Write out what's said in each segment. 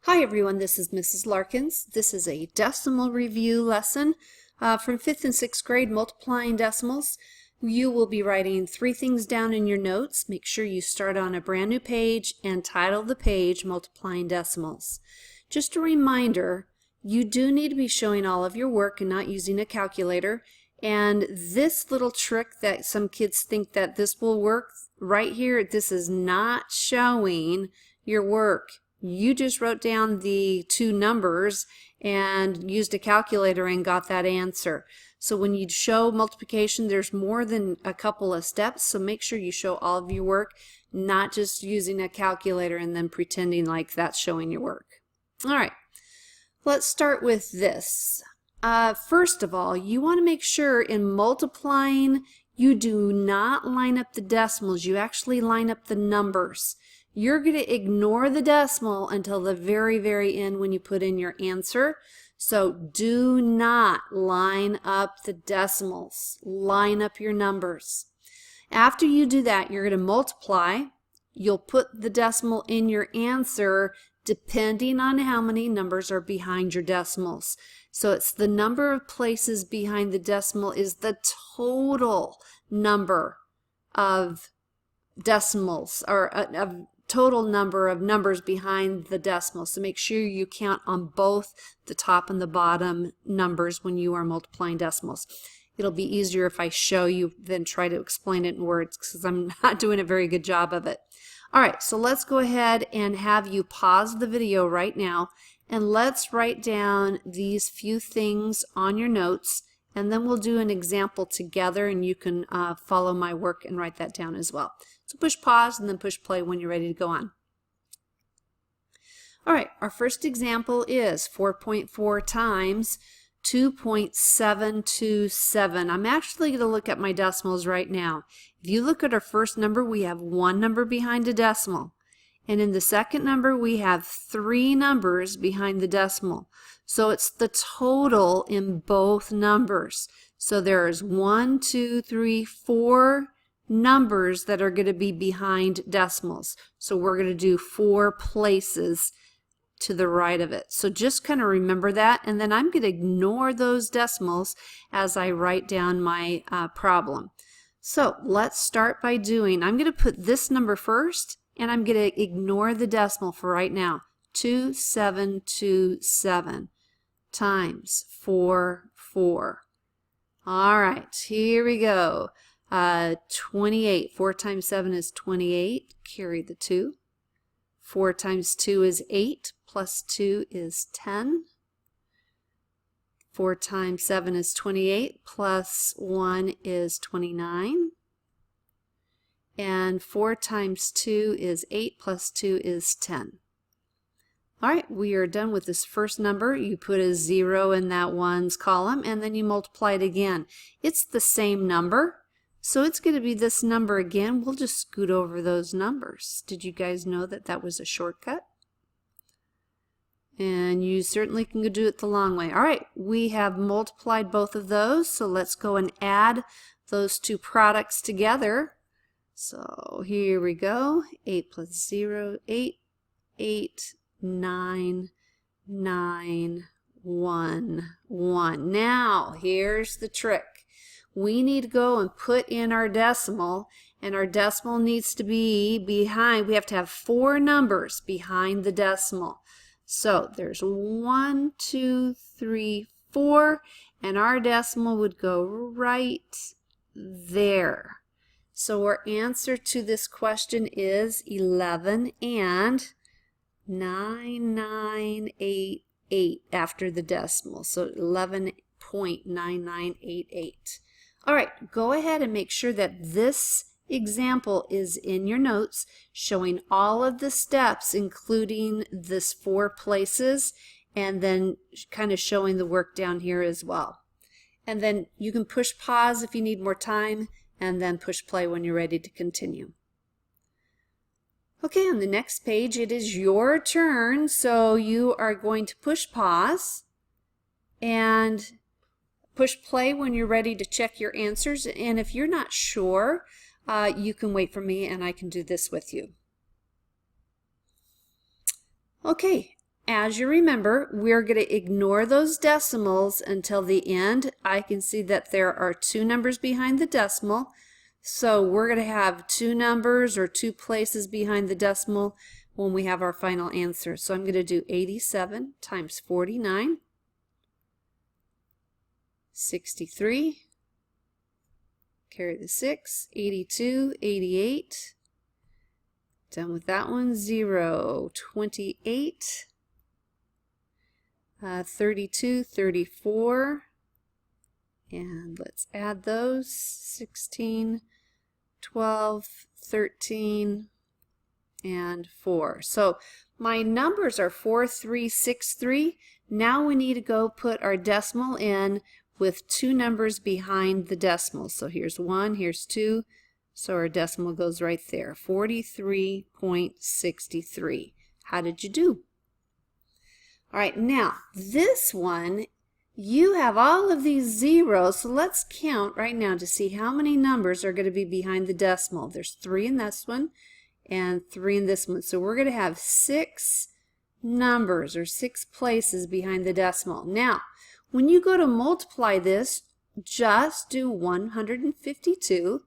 Hi everyone, this is Mrs. Larkins. This is a decimal review lesson from 5th and 6th grade, multiplying decimals. You will be writing 3 things down in your notes. Make sure you start on a brand new page and title the page Multiplying Decimals. Just a reminder, you do need to be showing all of your work and not using a calculator. And this little trick that some kids think that this will work, right here, this is not showing your work. You just wrote down the 2 numbers and used a calculator and got that answer. So when you show multiplication, there's more than a couple of steps, so make sure you show all of your work, not just using a calculator and then pretending like that's showing your work. All right, let's start with this. First of all, you want to make sure in multiplying, you do not line up the decimals, you actually line up the numbers. You're going to ignore the decimal until the very, very end when you put in your answer. So do not line up the decimals. Line up your numbers. After you do that, you're going to multiply. You'll put the decimal in your answer depending on how many numbers are behind your decimals. So it's the number of places behind the decimal is the total number of decimals, or of total number of numbers behind the decimal. So make sure you count on both the top and the bottom numbers when you are multiplying decimals. It'll be easier if I show you than try to explain it in words, because I'm not doing a very good job of it. All right, so let's go ahead and have you pause the video right now, and let's write down these few things on your notes, and then we'll do an example together, and you can follow my work and write that down as well. So push pause and then push play when you're ready to go on. All right, our first example is 4.4 times 2.727. I'm actually going to look at my decimals right now. If you look at our first number, we have 1 number behind a decimal. And in the second number, we have 3 numbers behind the decimal. So it's the total in both numbers. So there's 1, 2, 3, 4 numbers that are going to be behind decimals. So we're going to do 4 places to the right of it. So just kind of remember that, and then I'm going to ignore those decimals as I write down my problem. So let's start by doing, I'm going to put this number first, and I'm going to ignore the decimal for right now. 2727 times 4, 4. All right, here we go. 28. 4 times 7 is 28. Carry the 2. 4 times 2 is 8. Plus 2 is 10. 4 times 7 is 28. Plus 1 is 29. And 4 times 2 is 8. Plus 2 is 10. All right, we are done with this first number. You put a 0 in that one's column, and then you multiply it again. It's the same number. So it's going to be this number again. We'll just scoot over those numbers. Did you guys know that that was a shortcut? And you certainly can do it the long way. All right, we have multiplied both of those. So let's go and add those 2 products together. So here we go. 8 plus 0, 8, 8, 9, 9, 1, 1. Now, here's the trick. We need to go and put in our decimal, and our decimal needs to be behind. We have to have 4 numbers behind the decimal. So there's 1, 2, 3, 4, and our decimal would go right there. So our answer to this question is 11 and 9988 after the decimal. So 11.9988. All right, go ahead and make sure that this example is in your notes, showing all of the steps, including this 4 places, and then kind of showing the work down here as well. And then you can push pause if you need more time, and then push play when you're ready to continue. Okay, on the next page, it is your turn, so you are going to push pause and push play when you're ready to check your answers, and if you're not sure, you can wait for me and I can do this with you. Okay, as you remember, we're going to ignore those decimals until the end. I can see that there are 2 numbers behind the decimal. So we're going to have 2 numbers or 2 places behind the decimal when we have our final answer. So I'm going to do 87 times 49, 63, carry the 6, 82, 88, done with that one, 0, 28, 32, 34, and let's add those, 16, 12, 13, and 4. So my numbers are 4, 3, 6, 3. Now we need to go put our decimal in with 2 numbers behind the decimal. So here's 1, here's 2. So our decimal goes right there, 43.63. How did you do? All right, now this one, you have all of these zeros, so let's count right now to see how many numbers are going to be behind the decimal. There's 3 in this one and 3 in this one. So we're going to have 6 numbers or 6 places behind the decimal. Now, when you go to multiply this, just do 152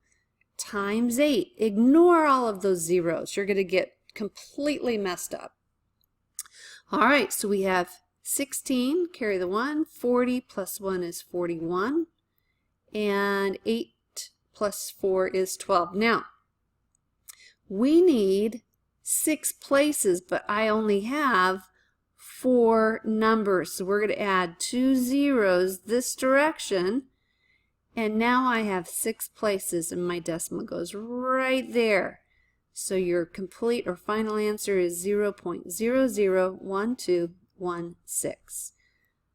times 8. Ignore all of those zeros. You're going to get completely messed up. All right, so we have 16, carry the 1, 40 plus 1 is 41, and 8 plus 4 is 12. Now, we need 6 places, but I only have 4 numbers. So we're going to add 2 zeros this direction, and now I have 6 places, and my decimal goes right there. So your complete or final answer is 0.001216.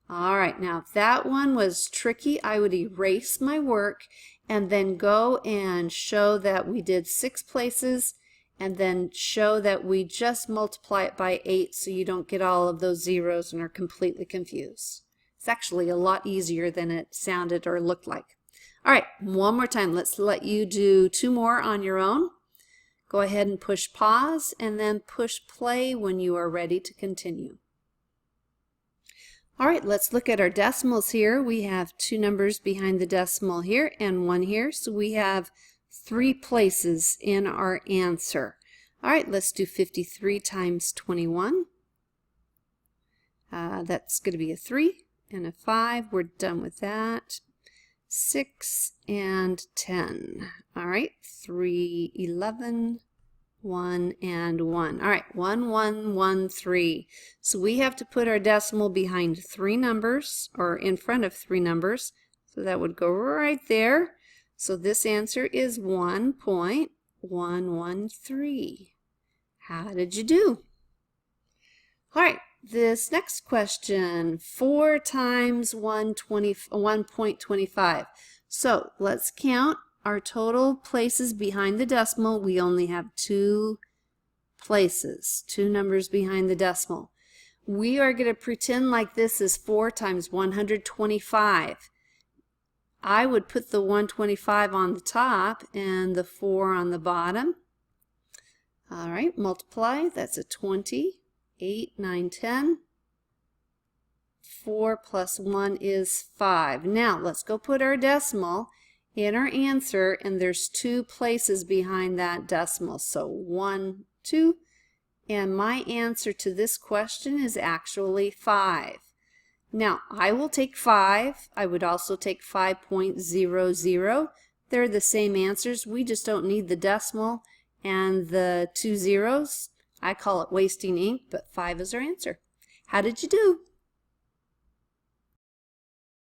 All right, now if that one was tricky, I would erase my work and then go and show that we did 6 places, and then show that we just multiply it by 8 so you don't get all of those zeros and are completely confused. It's actually a lot easier than it sounded or looked like. All right, one more time. Let's let you do 2 more on your own. Go ahead and push pause and then push play when you are ready to continue. All right, let's look at our decimals here. We have 2 numbers behind the decimal here and 1 here. So we have 3 places in our answer. All right, let's do 53 times 21. That's going to be a 3 and a 5. We're done with that. 6 and 10. All right, 3, 11, 1 and 1. All right, 1, 1, 1, 3. So we have to put our decimal behind 3 numbers, or in front of 3 numbers. So that would go right there. So this answer is 1.113. How did you do? All right, this next question, 4 times 1.25. So let's count our total places behind the decimal. We only have 2 places, 2 numbers behind the decimal. We are going to pretend like this is 4 times 125. I would put the 125 on the top and the 4 on the bottom. All right, multiply. That's a 20. 8, 9, 10. 4 plus 1 is 5. Now, let's go put our decimal in our answer, and there's 2 places behind that decimal. So 1, 2, and my answer to this question is actually 5. Now, I will take 5. I would also take 5.00. They're the same answers. We just don't need the decimal and the 2 zeros. I call it wasting ink, but 5 is our answer. How did you do?